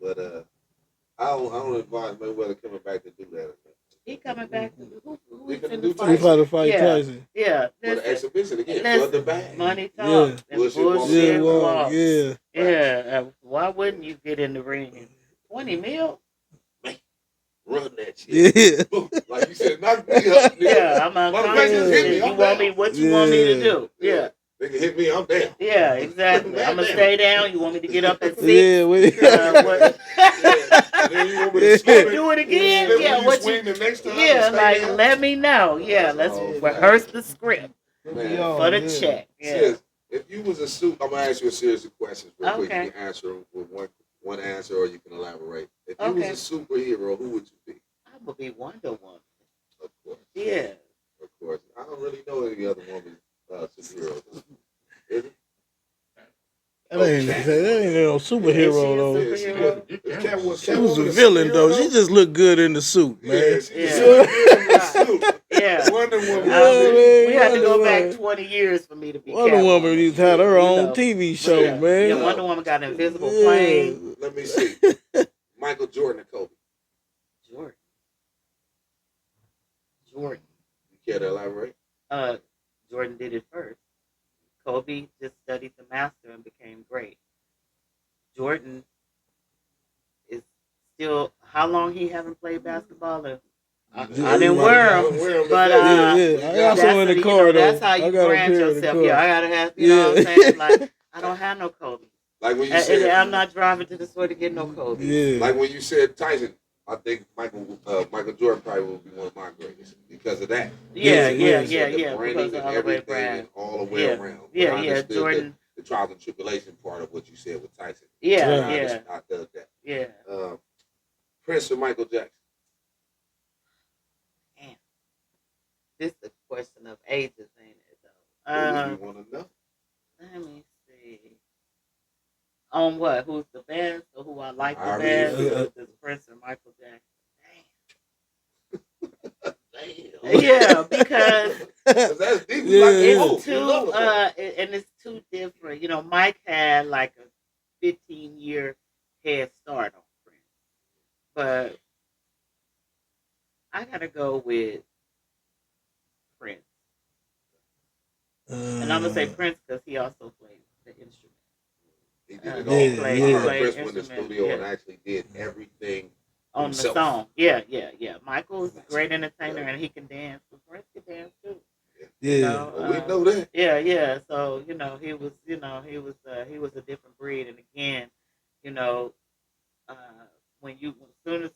but I don't advise Mayweather coming back to do that. He coming back to who he tried to fight Tyson. Yeah, for the exhibition again for the bag. Money talk. Bullshit walk. Yeah. Why wouldn't you get in the ring? 20 mil. Run that shit. Yeah. Like you said, knock me up. Yeah, I'm unconscious. You want me? What you want me to do? Yeah. They can hit me, I'm down. Yeah, exactly. I'm gonna stay down. You want me to get up at 6? Yeah, what? Then you want me to slip do it again? Yeah, what you? The next time let me know. Yeah, let's rehearse the script for the check. Yeah. Sis, if you was a suit, I'm gonna ask you a series of questions real quick. Okay. You can answer them with one answer, or you can elaborate. If you was a superhero, who would you be? I would be Wonder Woman. Of course. Yeah. Of course. I don't really know any other woman superheroes. Is it? That ain't no superhero though. Yeah, she was a villain though. She just looked good in the suit, man. Yeah, she just looked good in the suit. Yeah. Wonder Woman. We had to go back 20 years for me to be Wonder Woman used to have her own TV show, man. Yeah, Wonder Woman got an invisible plane. Let me see. Michael Jordan and Kobe. Jordan. You care to elaborate? Jordan did it first. Kobe just studied the master and became great. Jordan is still, how long he haven't played basketball? I didn't wear him, but I got some in the car though. That's how you brand yourself. Yeah, I gotta have, you know what I'm saying? Like, I don't have no Kobe. Like when you said, I'm not driving to the store to get no Kobe. Yeah. Like when you said Tyson, I think Michael Jordan probably will be one of my greatest because of that. Yeah. The branding and everything and all the way around. Yeah, Jordan. The trials and tribulation part of what you said with Tyson. Yeah. I dug that. Yeah. Prince or Michael Jackson? Damn. This is a question of ages, ain't it, though? You want to know? Let me see. On what? Who's the best or who I like the best? Is Prince or Michael Jackson? Damn. Yeah, because that's deep. It's too and it's too different. You know, Mike had like a 15-year head start on Prince. But I gotta go with Prince. And I'm gonna say Prince because he also played the instrument. He did it all. He played Prince went to the studio and actually did everything on himself. The song. Yeah. Michael's a great entertainer and he can dance. But Prince can dance too. Yeah. You know, we know that. Yeah. So, he was a different breed. And again, when as soon as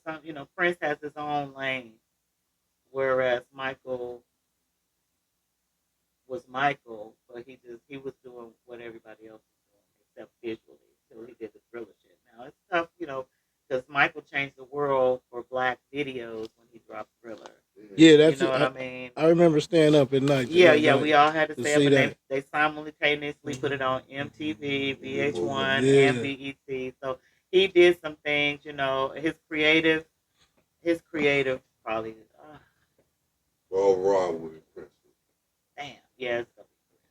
Prince has his own lane, whereas Michael was Michael, but he was doing what everybody else was doing, except visually, until he did the thriller shit. Now it's tough, because Michael changed the world videos when he dropped Thriller. Yeah, that's you know it. what I mean. I remember staying up at night. Yeah, we all had to stay up, see and that. they simultaneously put it on MTV, VH1, Yeah. and BET. So he did some things, you know. His creative probably. Overall, with Prince. Damn, yeah,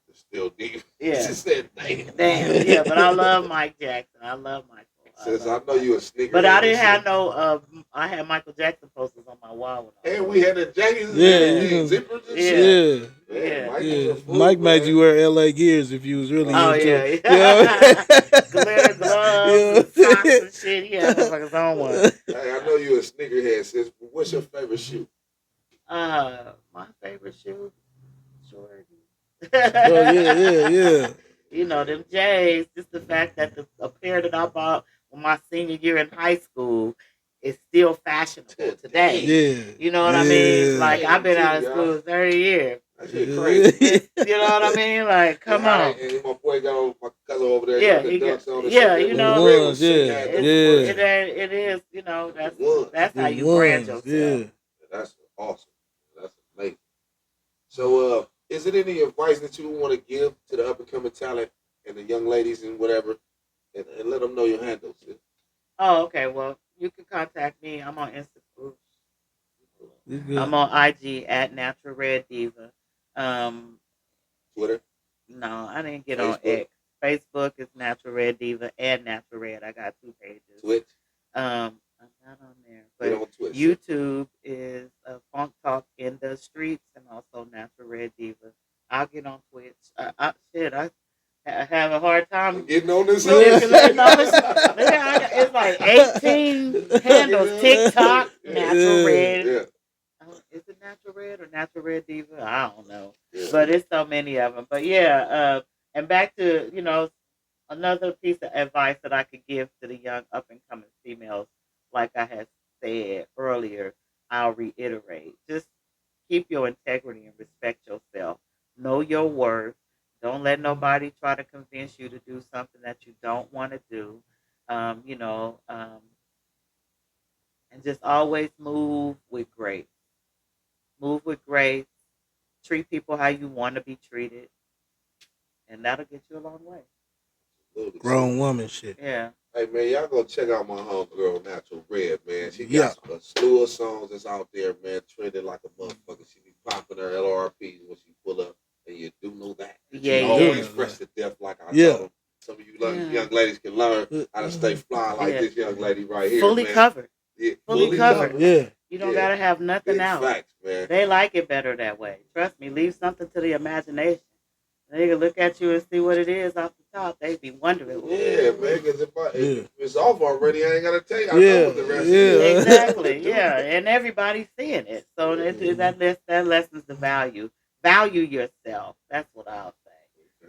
It's still deep. Yeah. She said, damn. Yeah, but I love Mike Jackson. I love Michael. Since I know you a sneaker. But I didn't have no. I had Michael Jackson posters on my wall. And we had the jackets. Zippers and shit. Yeah. Mike made you wear LA Gears if you was really into it. Glitter gloves, socks and shit. Yeah, motherfuckers on one. Hey, I know you a sneakerhead, sis. But what's your favorite shoe? My favorite shoe, Jordan. yeah. You know, them J's, just the fact that a pair that I bought when my senior year in high school is still fashionable today. Yeah. You know what I mean? Like, I've been out of school 30 years. That shit crazy. You know what I mean? Like, come on. And my boy got my cousin over there. You know. It is, you know, that's how you brand yourself. Yeah. That's awesome. That's amazing. So, is it any advice that you want to give to the up and coming talent and the young ladies and whatever, and let them know your handles? Oh, okay. Well, you can contact me. I'm on Instagram. I'm on IG at Natural Red Diva. Twitter? No, I didn't get on X. Facebook is Natural Red Diva and Natural Red. I got 2 pages. Twitch? I'm not on there. But YouTube is Funk Talk in the Streets and also Natural Red Diva. I'll get on Twitch. I have a hard time getting on this. It's like 18 handles. TikTok, Natural Red. Yeah. Is it Natural Red or Natural Red Diva? I don't know. Yeah. But it's so many of them. But yeah, and back to, you know, another piece of advice that I could give to the young up and coming females, like I had said earlier, I'll reiterate. Just keep your integrity and respect yourself. Know your worth. Don't let nobody try to convince you to do something that you don't want to do. And just always move with grace. Move with grace. Treat people how you want to be treated. And that'll get you a long way. Absolutely. Grown woman shit. Yeah. Hey, man, y'all go check out my homegirl, Natural Red, man. She got a slew of songs that's out there, man, trending like a motherfucker. She be popping her LRPs when she pull up, and you do know that. Yeah, she always fresh to death, like I told them. Some of you young ladies can learn how to stay fly like this young lady right here, Fully man. covered. Yeah, fully covered. Yeah. You don't gotta have nothing Big else. Facts, man. They like it better that way. Trust me. Leave something to the imagination. They can look at you and see what it is off the top. They be wondering. Ooh. Yeah, man. Because if it's off already, I ain't gotta tell you. I know what the rest is. Exactly. Yeah, and everybody's seeing it. So that lessens the value. Value yourself. That's what I'll say.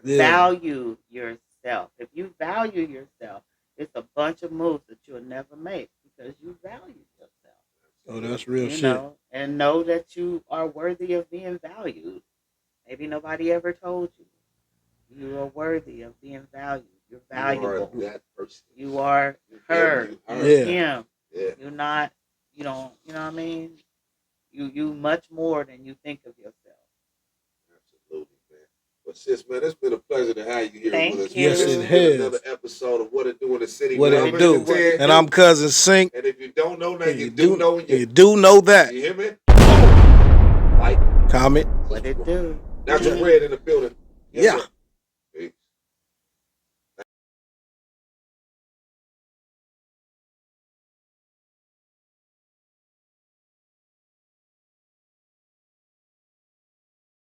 Yeah. Value yourself. If you value yourself, it's a bunch of moves that you'll never make because you value yourself. Oh, that's real shit. Know, and know that you are worthy of being valued. Maybe nobody ever told you. You are worthy of being valued. You're valuable. You are that person. You are her. Yeah. Him. Yeah. You're not, you know what I mean? You much more than you think of yourself. Absolutely, man. Well, sis, man, it's been a pleasure to have you here with us. Yes, it has. Another episode of What It Do in the City. What It Do. And I'm Cousin Sink. And if you don't know that, you do know. You do know that. You hear me? Like. Comment. What It Do. Natural Red in the building.